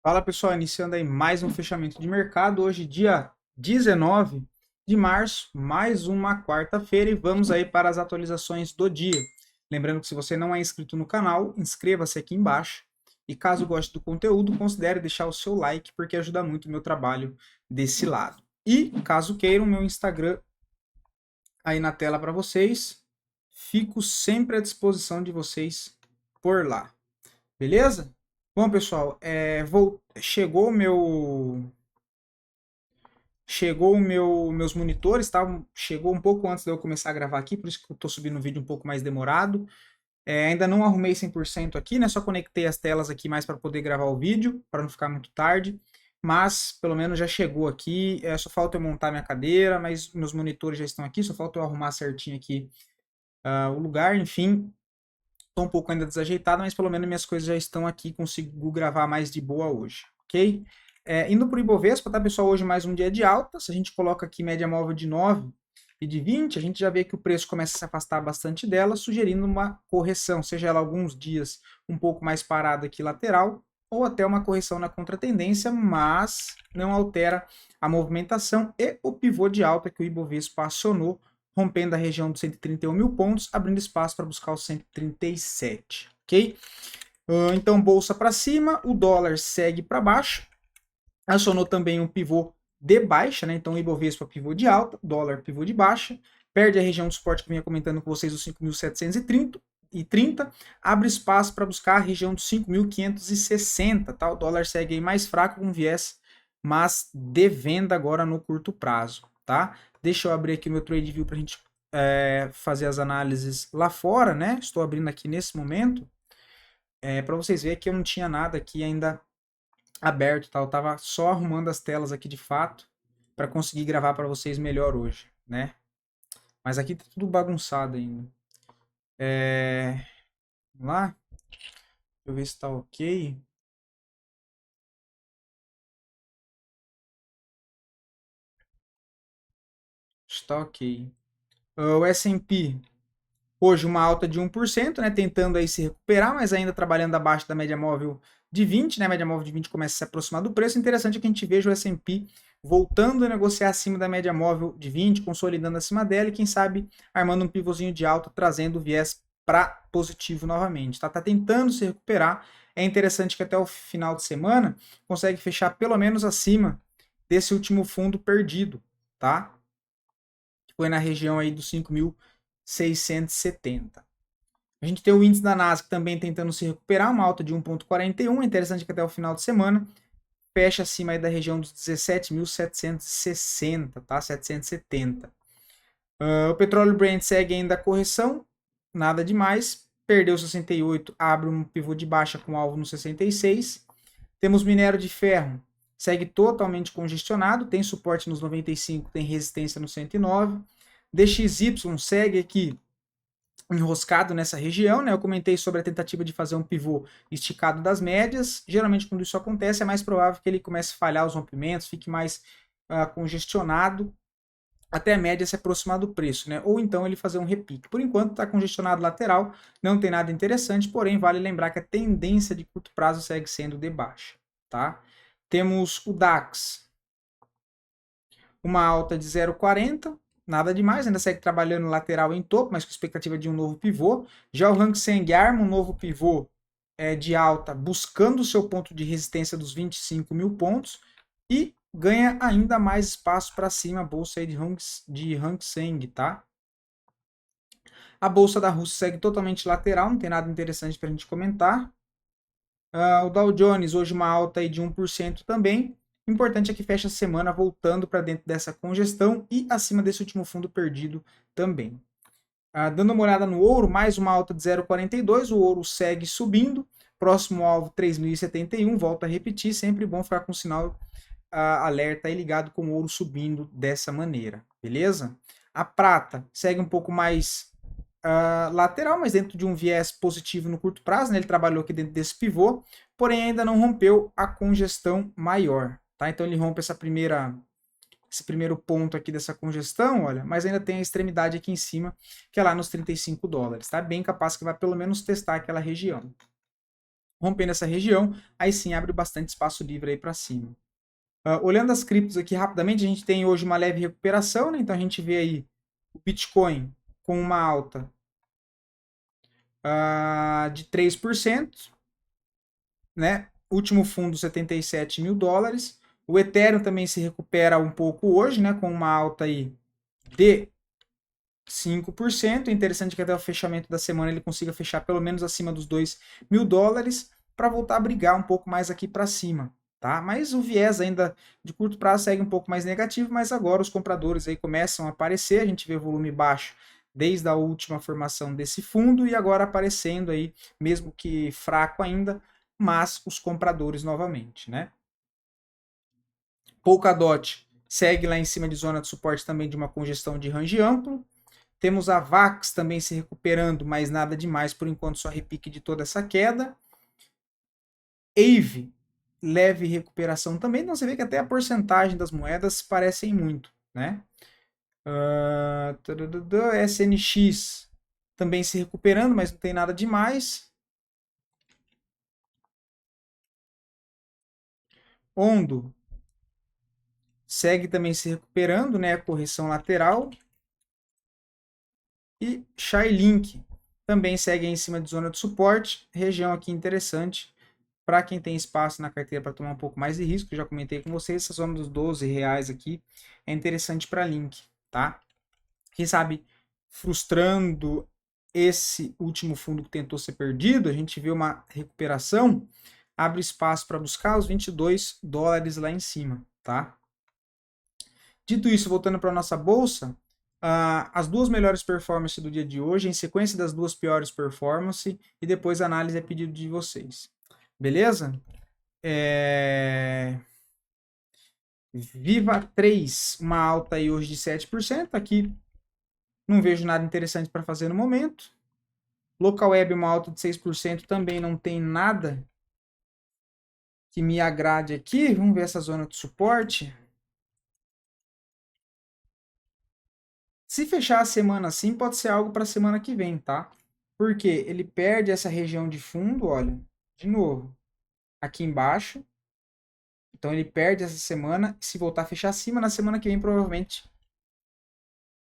Fala pessoal, iniciando aí mais um fechamento de mercado. Hoje, dia 19 de março, mais uma quarta-feira, e vamos aí para as atualizações do dia. Lembrando que se você não é inscrito no canal, inscreva-se aqui embaixo. E caso goste do conteúdo, considere deixar o seu like, porque ajuda muito o meu trabalho desse lado. E caso queiram, meu Instagram aí na tela para vocês. Fico sempre à disposição de vocês por lá. Beleza? Bom, pessoal, meus monitores, tá? Chegou um pouco antes de eu começar a gravar aqui, por isso que eu tô subindo o vídeo um pouco mais demorado. Ainda não arrumei 100% aqui, né? Só conectei as telas aqui mais para poder gravar o vídeo, para não ficar muito tarde. Mas pelo menos já chegou aqui. Só falta eu montar minha cadeira, mas meus monitores já estão aqui. Só falta eu arrumar certinho aqui o lugar. Enfim, estou um pouco ainda desajeitado, mas pelo menos minhas coisas já estão aqui, consigo gravar mais de boa hoje, ok? Indo para o Ibovespa, tá, pessoal? Hoje mais um dia de alta. Se a gente coloca aqui média móvel de 9 e de 20, a gente já vê que o preço começa a se afastar bastante dela, sugerindo uma correção, seja ela alguns dias um pouco mais parada aqui lateral, ou até uma correção na contratendência, mas não altera a movimentação e o pivô de alta que o Ibovespa acionou, rompendo a região dos 131 mil pontos, abrindo espaço para buscar os 137, ok? Então, bolsa para cima, o dólar segue para baixo, acionou também um pivô de baixa, né? Então, o Ibovespa pivô de alta, dólar pivô de baixa, perde a região de suporte que eu vinha comentando com vocês, os 5.730, abre espaço para buscar a região dos 5.560, tá? O dólar segue aí mais fraco com viés, mas de venda agora no curto prazo, tá? Deixa eu abrir aqui o meu TradeView para a gente fazer as análises lá fora, né? Estou abrindo aqui nesse momento, para vocês verem que eu não tinha nada aqui ainda aberto, tá? Eu tava só arrumando as telas aqui de fato para conseguir gravar para vocês melhor hoje, né? Mas aqui tá tudo bagunçado ainda. Vamos lá? Deixa eu ver se tá ok. Está ok. O S&P hoje uma alta de 1%, né, tentando aí se recuperar, mas ainda trabalhando abaixo da média móvel de 20, né, a média móvel de 20 começa a se aproximar do preço. Interessante é que a gente veja o S&P voltando a negociar acima da média móvel de 20, consolidando acima dela e quem sabe armando um pivôzinho de alta, trazendo o viés para positivo novamente. Tá tentando se recuperar. É interessante que até o final de semana consegue fechar pelo menos acima desse último fundo perdido, tá? Que foi na região aí dos 5.670. A gente tem o índice da Nasdaq também tentando se recuperar, uma alta de 1,41. É interessante que até o final de semana fecha acima aí da região dos 17.760, tá? 770. O petróleo Brent segue ainda a correção, nada demais. Perdeu 68, abre um pivô de baixa com alvo no 66. Temos minério de ferro, segue totalmente congestionado, tem suporte nos 95, tem resistência no 109. DXY segue aqui enroscado nessa região, né? Eu comentei sobre a tentativa de fazer um pivô esticado das médias. Geralmente, quando isso acontece, é mais provável que ele comece a falhar os rompimentos, fique mais congestionado, até a média se aproximar do preço, né? Ou então ele fazer um repique. Por enquanto, está congestionado lateral, não tem nada interessante, porém, vale lembrar que a tendência de curto prazo segue sendo de baixa, tá? Temos o DAX, uma alta de 0,40, nada demais, ainda segue trabalhando lateral em topo, mas com expectativa de um novo pivô. Já o Hang Seng arma um novo pivô de alta, buscando o seu ponto de resistência dos 25 mil pontos e ganha ainda mais espaço para cima a bolsa aí de Hang Seng, tá? A bolsa da Rússia segue totalmente lateral, não tem nada interessante para a gente comentar. O Dow Jones hoje uma alta aí de 1% também. O importante é que fecha a semana voltando para dentro dessa congestão e acima desse último fundo perdido também. Dando uma olhada no ouro, mais uma alta de 0,42, o ouro segue subindo, próximo alvo 3.071, volta a repetir, sempre bom ficar com o sinal alerta aí ligado com o ouro subindo dessa maneira, beleza? A prata segue um pouco mais lateral, mas dentro de um viés positivo no curto prazo, né? Ele trabalhou aqui dentro desse pivô, porém ainda não rompeu a congestão maior, tá? Então ele rompe esse primeiro ponto aqui dessa congestão, olha, mas ainda tem a extremidade aqui em cima, que é lá nos 35 dólares, tá? Bem capaz que vai pelo menos testar aquela região. rompendo essa região, aí sim abre bastante espaço livre aí para cima. Olhando as criptos aqui rapidamente, a gente tem hoje uma leve recuperação, né? Então a gente vê aí o Bitcoin com uma alta de 3%, né? Último fundo 77 mil dólares. O Ethereum também se recupera um pouco hoje, né? Com uma alta aí de 5%. É interessante que até o fechamento da semana ele consiga fechar pelo menos acima dos 2 mil dólares para voltar a brigar um pouco mais aqui para cima. Tá? Mas o viés ainda de curto prazo segue um pouco mais negativo, mas agora os compradores aí começam a aparecer, a gente vê volume baixo desde a última formação desse fundo e agora aparecendo aí, mesmo que fraco ainda, mas os compradores novamente, né? Polkadot segue lá em cima de zona de suporte também de uma congestão de range amplo. Temos a VAX também se recuperando, mas nada demais por enquanto, só repique de toda essa queda. AVE, leve recuperação também, então você vê que até a porcentagem das moedas parecem muito, né? SNX também se recuperando, mas não tem nada demais. Ondo segue também se recuperando, né? Correção lateral. E Shylink também segue em cima de zona de suporte, região aqui interessante para quem tem espaço na carteira para tomar um pouco mais de risco. Eu já comentei com vocês, essa zona dos R$ 12 aqui é interessante para Link, tá? Quem sabe frustrando esse último fundo que tentou ser perdido, a gente vê uma recuperação, abre espaço para buscar os 22 dólares lá em cima, tá? Dito isso, voltando para a nossa bolsa, as duas melhores performances do dia de hoje, em sequência das duas piores performances, e depois a análise a pedido de vocês. Beleza? Viva 3, uma alta aí hoje de 7%. Aqui não vejo nada interessante para fazer no momento. Local Web, uma alta de 6%, também não tem nada que me agrade aqui. Vamos ver essa zona de suporte. Se fechar a semana assim, pode ser algo para a semana que vem, tá? Porque ele perde essa região de fundo, olha, de novo, aqui embaixo. Então ele perde essa semana. Se voltar a fechar acima, na semana que vem, provavelmente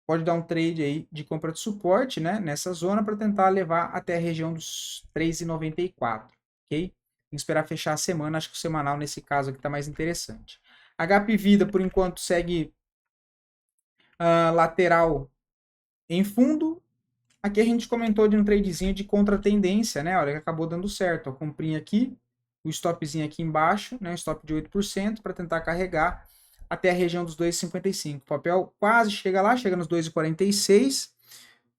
pode dar um trade aí de compra de suporte, né? Nessa zona para tentar levar até a região dos 3,94, ok? Tem que esperar fechar a semana. Acho que o semanal nesse caso aqui está mais interessante. HP Vida, por enquanto, segue lateral em fundo. Aqui a gente comentou de um tradezinho de contra-tendência, né? Olha, que acabou dando certo. A comprinha aqui, o stopzinho aqui embaixo, né? Um stop de 8% para tentar carregar até a região dos 2,55. O papel quase chega lá, chega nos 2,46,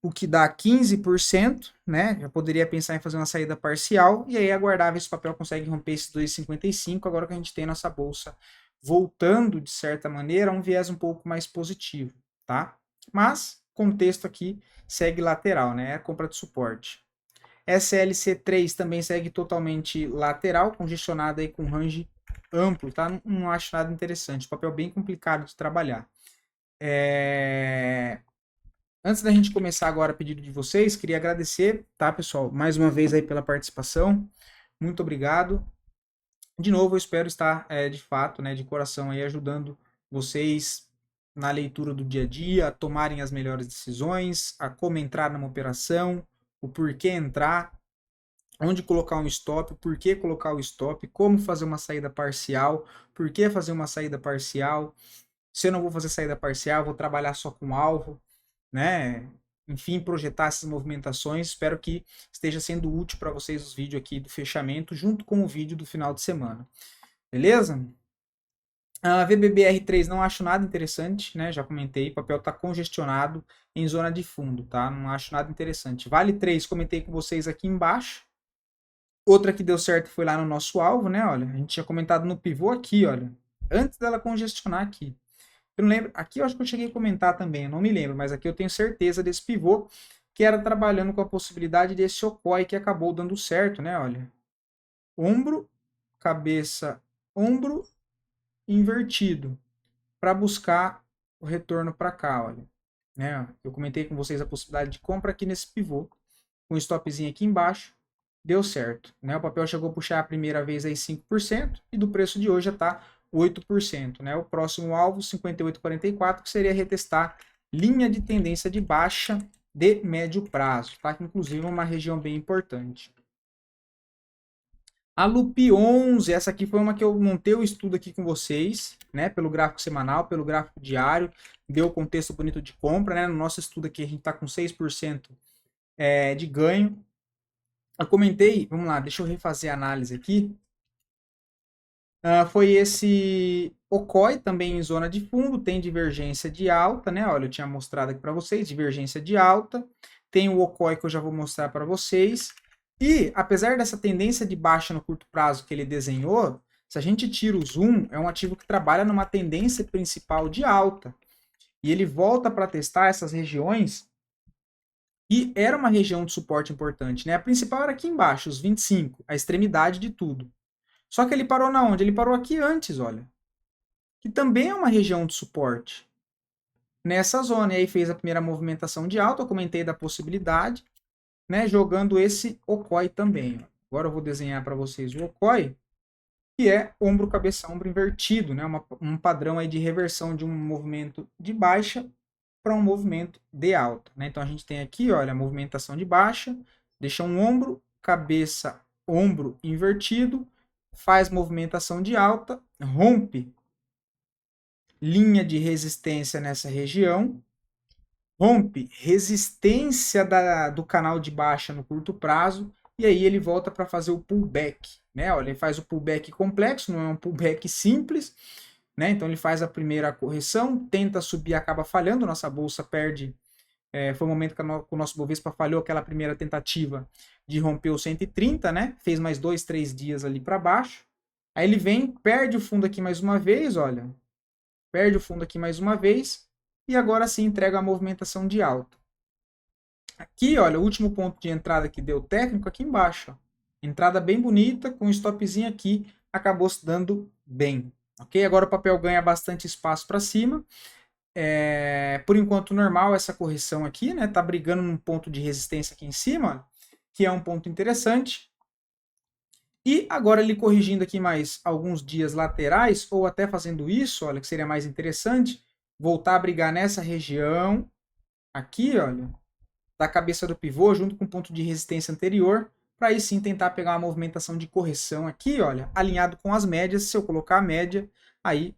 o que dá 15%, né? Já poderia pensar em fazer uma saída parcial e aí aguardar ver se o papel consegue romper esses 2,55, agora que a gente tem nossa bolsa voltando, de certa maneira, a um viés um pouco mais positivo, tá? Mas, contexto aqui segue lateral, né? É a compra de suporte. SLC3 também segue totalmente lateral, congestionado aí com range amplo, tá? Não acho nada interessante. Papel bem complicado de trabalhar. Antes da gente começar agora a pedido de vocês, queria agradecer, tá, pessoal? Mais uma vez aí pela participação. Muito obrigado. De novo, eu espero estar, de fato, né, de coração aí, ajudando vocês na leitura do dia a dia, a tomarem as melhores decisões, a como entrar numa operação, o porquê entrar, onde colocar um stop, por que colocar o stop, como fazer uma saída parcial, por que fazer uma saída parcial, se eu não vou fazer saída parcial, vou trabalhar só com alvo, né? Enfim, projetar essas movimentações. Espero que esteja sendo útil para vocês os vídeos aqui do fechamento, junto com o vídeo do final de semana. Beleza? A VBBR3 não acho nada interessante, né? Já comentei, o papel está congestionado em zona de fundo, tá? Não acho nada interessante. Vale 3, comentei com vocês aqui embaixo. Outra que deu certo foi lá no nosso alvo, né? Olha, a gente tinha comentado no pivô aqui, olha. Antes dela congestionar aqui. Eu não lembro, aqui eu acho que eu cheguei a comentar também, eu não me lembro, mas aqui eu tenho certeza desse pivô que era trabalhando com a possibilidade desse Okoi que acabou dando certo, né? Olha. Ombro, cabeça, ombro invertido para buscar o retorno para cá, olha. Né? Eu comentei com vocês a possibilidade de compra aqui nesse pivô, com um stopzinho aqui embaixo, deu certo, né? O papel chegou a puxar a primeira vez aí 5% e do preço de hoje já está 8%, né? O próximo alvo, 58,44, que seria retestar linha de tendência de baixa de médio prazo, tá? Que inclusive é uma região bem importante. A Lupi 11, essa aqui foi uma que eu montei o estudo aqui com vocês, né? Pelo gráfico semanal, pelo gráfico diário, deu o contexto bonito de compra, né? No nosso estudo aqui a gente está com 6% de ganho. Eu comentei, vamos lá, deixa eu refazer a análise aqui. Foi esse OCOI também em zona de fundo, tem divergência de alta, né? Olha, eu tinha mostrado aqui para vocês, divergência de alta. Tem o OCOI que eu já vou mostrar para vocês. E, apesar dessa tendência de baixa no curto prazo que ele desenhou, se a gente tira o zoom, é um ativo que trabalha numa tendência principal de alta. E ele volta para testar essas regiões. E era uma região de suporte importante, né? A principal era aqui embaixo, os 25, a extremidade de tudo. Só que ele parou na onde? Ele parou aqui antes, olha. Que também é uma região de suporte. Nessa zona. E aí fez a primeira movimentação de alta, eu comentei da possibilidade, né? Jogando esse OCOI também. Agora eu vou desenhar para vocês o OCOI, que é ombro, cabeça, ombro invertido, né? Um padrão aí de reversão de um movimento de baixa para um movimento de alta, né? Então a gente tem aqui, olha, a movimentação de baixa, deixa um ombro, cabeça, ombro invertido, faz movimentação de alta, rompe linha de resistência nessa região, rompe resistência do canal de baixa no curto prazo, e aí ele volta para fazer o pullback, né? Olha, ele faz o pullback complexo, não é um pullback simples, né? Então ele faz a primeira correção, tenta subir, acaba falhando, nossa bolsa perde. Foi o momento que o nosso Bovespa falhou aquela primeira tentativa de romper o 130, né? Fez mais 2, 3 dias ali para baixo. Aí ele vem, perde o fundo aqui mais uma vez, olha. Perde o fundo aqui mais uma vez. E agora sim entrega a movimentação de alta. Aqui, olha, o último ponto de entrada que deu técnico aqui embaixo. Ó. Entrada bem bonita, com um stopzinho aqui, acabou se dando bem. Ok? Agora o papel ganha bastante espaço para cima. Por enquanto normal essa correção aqui, né? Tá brigando num ponto de resistência aqui em cima, que é um ponto interessante. E agora ele corrigindo aqui mais alguns dias laterais, ou até fazendo isso, olha, que seria mais interessante, voltar a brigar nessa região, aqui, olha, da cabeça do pivô, junto com o ponto de resistência anterior, para aí sim tentar pegar uma movimentação de correção aqui, olha, alinhado com as médias. Se eu colocar a média, aí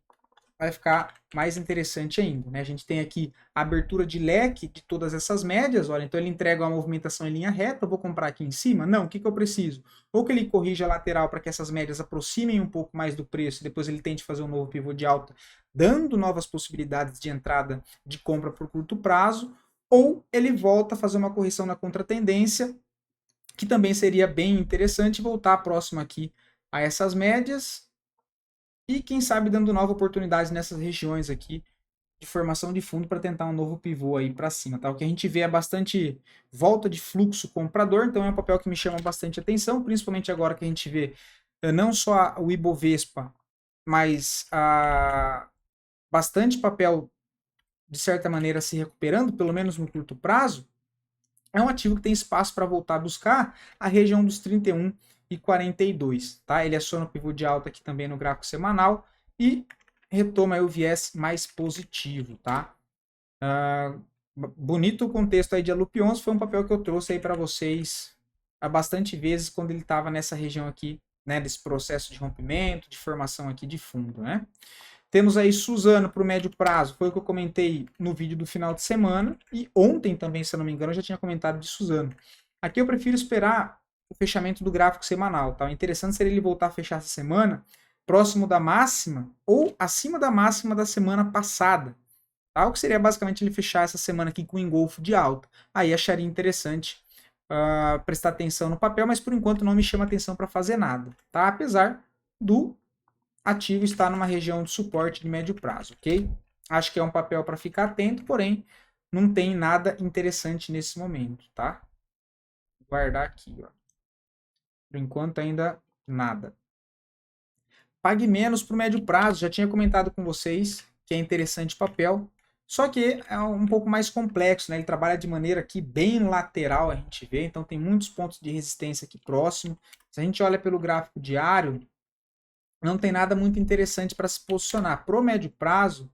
vai ficar mais interessante ainda, né? A gente tem aqui a abertura de leque de todas essas médias, olha, então ele entrega uma movimentação em linha reta, eu vou comprar aqui em cima? Não, o que eu preciso? Ou que ele corrija a lateral para que essas médias aproximem um pouco mais do preço, depois ele tente fazer um novo pivô de alta, dando novas possibilidades de entrada de compra por curto prazo, ou ele volta a fazer uma correção na contratendência, que também seria bem interessante, voltar próximo aqui a essas médias, e quem sabe dando novas oportunidades nessas regiões aqui de formação de fundo para tentar um novo pivô aí para cima, tá? O que a gente vê é bastante volta de fluxo comprador, então é um papel que me chama bastante atenção, principalmente agora que a gente vê não só o Ibovespa, mas bastante papel de certa maneira se recuperando, pelo menos no curto prazo. É um ativo que tem espaço para voltar a buscar a região dos 31 e 42, tá? Ele aciona o pivô de alta aqui também no gráfico semanal e retoma aí o viés mais positivo, tá? Bonito o contexto aí de Alup 11, foi um papel que eu trouxe aí para vocês há bastante vezes quando ele estava nessa região aqui, né, desse processo de rompimento, de formação aqui de fundo, né? Temos aí Suzano para o médio prazo, foi o que eu comentei no vídeo do final de semana, e ontem também, se eu não me engano, eu já tinha comentado de Suzano. Aqui eu prefiro esperar o fechamento do gráfico semanal, tá? O interessante seria ele voltar a fechar essa semana próximo da máxima ou acima da máxima da semana passada, tá? O que seria basicamente ele fechar essa semana aqui com um engolfo de alta. Aí acharia interessante prestar atenção no papel, mas por enquanto não me chama atenção para fazer nada, tá? Apesar do ativo estar numa região de suporte de médio prazo, ok? Acho que é um papel para ficar atento, porém não tem nada interessante nesse momento, tá? Vou guardar aqui, ó. Por enquanto ainda nada. Pague menos para o médio prazo, já tinha comentado com vocês que é interessante papel, Só que é um pouco mais complexo, né? Ele trabalha de maneira aqui bem lateral, a gente vê, então tem muitos pontos de resistência aqui próximo. Se a gente olha pelo gráfico diário, não tem nada muito interessante para se posicionar. Pro médio prazo,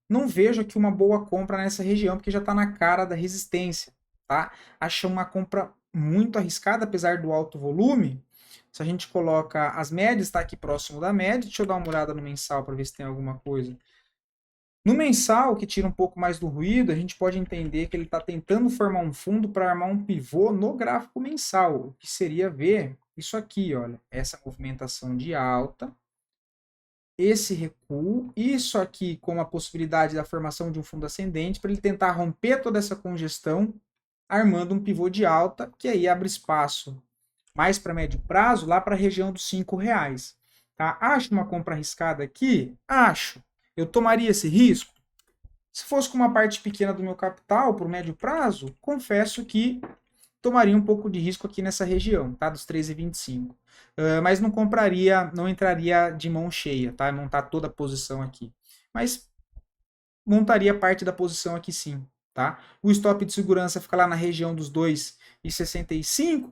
não vejo aqui uma boa compra nessa região, porque já está na cara da resistência, tá? Acho uma compra muito arriscada, apesar do alto volume. Se a gente coloca as médias, está aqui próximo da média. Deixa eu dar uma olhada no mensal para ver se tem alguma coisa. No mensal, que tira um pouco mais do ruído, a gente pode entender que ele está tentando formar um fundo para armar um pivô no gráfico mensal, o que seria ver isso aqui, olha, essa movimentação de alta, esse recuo, isso aqui com a possibilidade da formação de um fundo ascendente, para ele tentar romper toda essa congestão, armando um pivô de alta, que aí abre espaço mais para médio prazo, lá para a região dos R$ 5. Tá? Acho uma compra arriscada aqui? Acho. Eu tomaria esse risco? Se fosse com uma parte pequena do meu capital, para o médio prazo, confesso que tomaria um pouco de risco aqui nessa região, tá? Dos 13,25. Mas não compraria, não entraria de mão cheia, tá? Montar toda a posição aqui. Mas montaria parte da posição aqui sim, tá? O stop de segurança fica lá na região dos 2,65,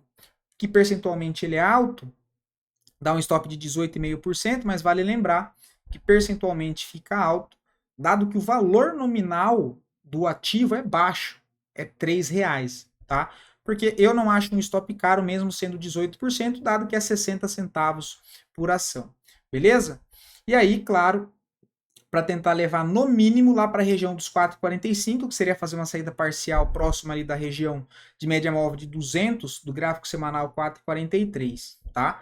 que percentualmente ele é alto, dá um stop de 18,5%, mas vale lembrar que percentualmente fica alto, dado que o valor nominal do ativo é baixo, é R$ 3, tá? Porque eu não acho um stop caro mesmo sendo 18%, dado que é 60 centavos por ação. Beleza? E aí, claro, para tentar levar no mínimo lá para a região dos 4,45, que seria fazer uma saída parcial próxima ali da região de média móvel de 200 do gráfico semanal 4,43, tá?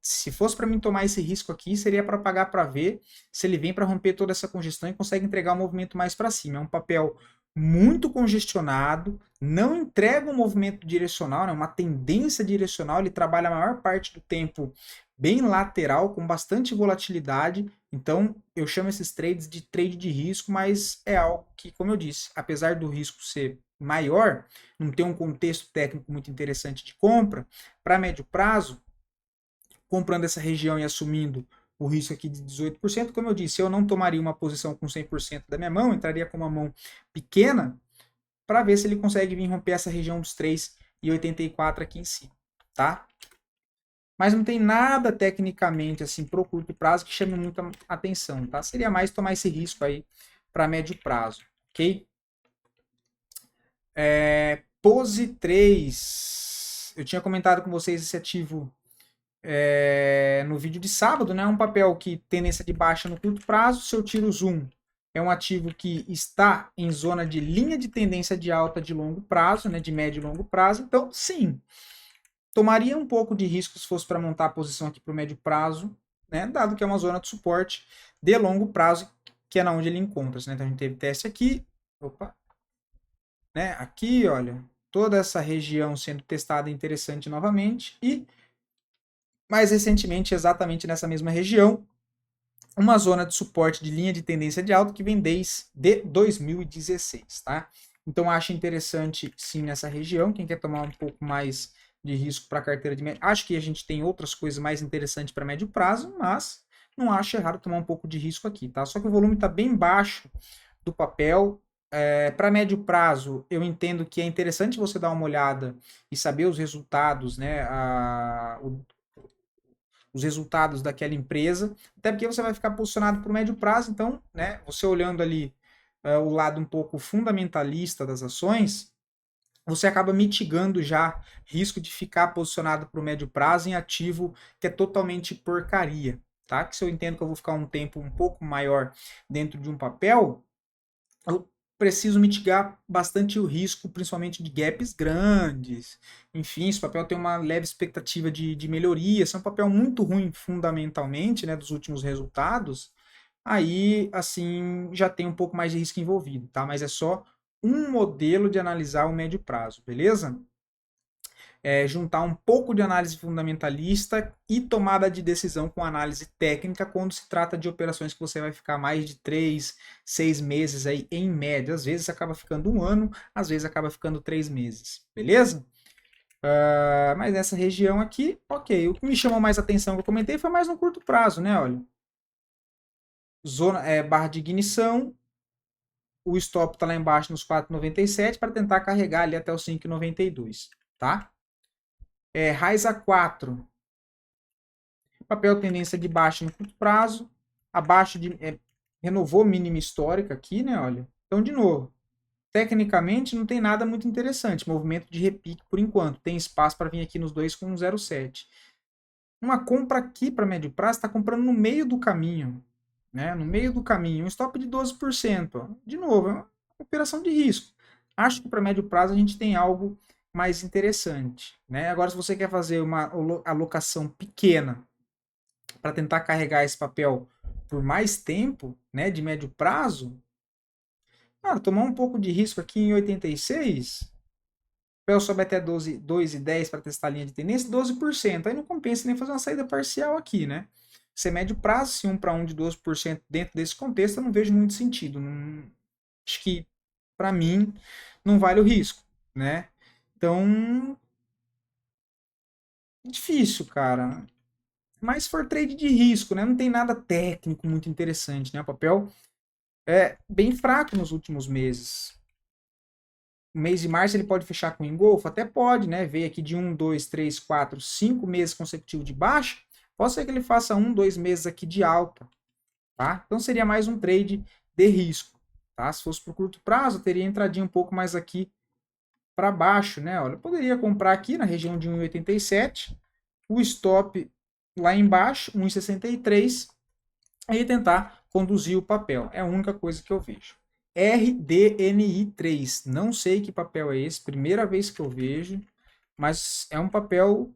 Se fosse para mim tomar esse risco aqui, seria para pagar para ver se ele vem para romper toda essa congestão e consegue entregar um movimento mais para cima. É um papel muito congestionado, não entrega um movimento direcional, né, uma tendência direcional, ele trabalha a maior parte do tempo bem lateral, com bastante volatilidade. Então, eu chamo esses trades de trade de risco, mas é algo que, como eu disse, apesar do risco ser maior, não ter um contexto técnico muito interessante de compra, para médio prazo, comprando essa região e assumindo o risco aqui de 18%, como eu disse, eu não tomaria uma posição com 100% da minha mão, entraria com uma mão pequena, para ver se ele consegue vir romper essa região dos 3,84 aqui em cima, tá? Mas não tem nada tecnicamente assim pro curto prazo que chame muita atenção, tá? Seria mais tomar esse risco aí para médio prazo, ok? Pose 3. Eu tinha comentado com vocês esse ativo no vídeo de sábado, né? Um papel que tendência de baixa no curto prazo. Se eu tiro o zoom, é um ativo que está em zona de linha de tendência de alta de longo prazo, né? De médio e longo prazo. Então, sim, tomaria um pouco de risco se fosse para montar a posição aqui para o médio prazo, né? Dado que é uma zona de suporte de longo prazo, que é na onde ele encontra-se, né? Então a gente teve teste aqui, opa, né? Aqui, olha, toda essa região sendo testada interessante novamente e mais recentemente, exatamente nessa mesma região, uma zona de suporte de linha de tendência de alta que vem desde 2016, tá? Então acho interessante sim nessa região, quem quer tomar um pouco mais de risco para a carteira de médio. Acho que a gente tem outras coisas mais interessantes para médio prazo, mas não acho errado tomar um pouco de risco aqui, tá? Só que o volume está bem baixo do papel. Para médio prazo, eu entendo que é interessante você dar uma olhada e saber os resultados, né? Os resultados daquela empresa, até porque você vai ficar posicionado por médio prazo, então, né? Você olhando ali o lado um pouco fundamentalista das ações, você acaba mitigando já risco de ficar posicionado para o médio prazo em ativo que é totalmente porcaria, tá? Que se eu entendo que eu vou ficar um tempo um pouco maior dentro de um papel, eu preciso mitigar bastante o risco, principalmente de gaps grandes. Enfim, esse papel tem uma leve expectativa de melhoria. Esse é um papel muito ruim fundamentalmente, né, dos últimos resultados. Aí, assim, já tem um pouco mais de risco envolvido, tá? Mas é só um modelo de analisar o médio prazo, beleza? Juntar um pouco de análise fundamentalista e tomada de decisão com análise técnica quando se trata de operações que você vai ficar mais de 3, 6 meses aí em média. Às vezes acaba ficando um ano, às vezes acaba ficando 3 meses, beleza? Mas nessa região aqui, ok. O que me chamou mais atenção que eu comentei foi mais no curto prazo, né? Olha, barra de ignição, o stop está lá embaixo nos 4,97 para tentar carregar ali até os 5,92, tá? Raiz A4, papel tendência de baixa no curto prazo, abaixo de renovou mínima histórica aqui, né, olha. Então, de novo, tecnicamente não tem nada muito interessante, movimento de repique por enquanto, tem espaço para vir aqui nos 2,07. Uma compra aqui para médio prazo está comprando no meio do caminho, né? No meio do caminho, um stop de 12%. Ó. De novo, é uma operação de risco. Acho que para médio prazo a gente tem algo mais interessante, né? Agora, se você quer fazer uma alocação pequena para tentar carregar esse papel por mais tempo, né, de médio prazo, tomar um pouco de risco aqui em 86, o papel sobe até 2,10 para testar a linha de tendência, 12%. Aí não compensa nem fazer uma saída parcial aqui, né? Se é médio prazo, se 1 para 1 de 12% dentro desse contexto, eu não vejo muito sentido. Não, acho que, para mim, não vale o risco, né? Então, difícil, cara. Mas se for trade de risco, né? Não tem nada técnico muito interessante, né? O papel é bem fraco nos últimos meses. O mês de março ele pode fechar com engolfo? Até pode, né? Veio aqui de 1, 2, 3, 4, 5 meses consecutivos de baixa. Pode ser que ele faça 1, 2 meses aqui de alta, tá? Então seria mais um trade de risco, tá? Se fosse por curto prazo, teria entradinha um pouco mais aqui para baixo, né? Olha, eu poderia comprar aqui na região de 1,87, o stop lá embaixo, 1,63, e tentar conduzir o papel. É a única coisa que eu vejo. RDNI3, não sei que papel é esse, primeira vez que eu vejo, mas é um papel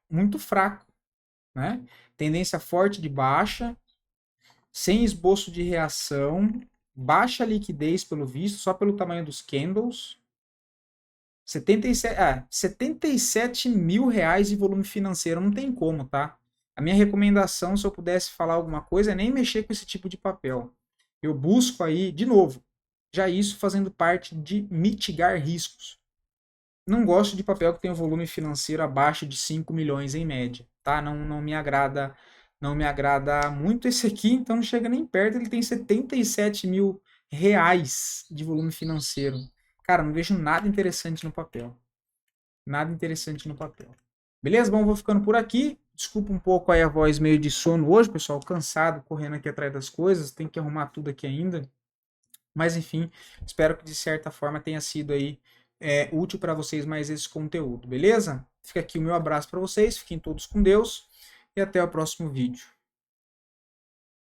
muito fraco, né? Tendência forte de baixa, sem esboço de reação, baixa liquidez pelo visto, só pelo tamanho dos candles. 77 mil reais de volume financeiro, não tem como, tá? A minha recomendação, se eu pudesse falar alguma coisa, é nem mexer com esse tipo de papel. Eu busco aí, de novo, já isso fazendo parte de mitigar riscos. Não gosto de papel que tenha um volume financeiro abaixo de 5 milhões em média, tá? Não me agrada, não me agrada muito esse aqui, então não chega nem perto, ele tem 77 mil reais de volume financeiro. Cara, não vejo nada interessante no papel. Nada interessante no papel. Beleza? Bom, vou ficando por aqui. Desculpa um pouco aí a voz meio de sono hoje, pessoal. Cansado, correndo aqui atrás das coisas. Tem que arrumar tudo aqui ainda. Mas enfim, espero que de certa forma tenha sido aí útil para vocês mais esse conteúdo. Beleza? Fica aqui o meu abraço para vocês. Fiquem todos com Deus. E até o próximo vídeo.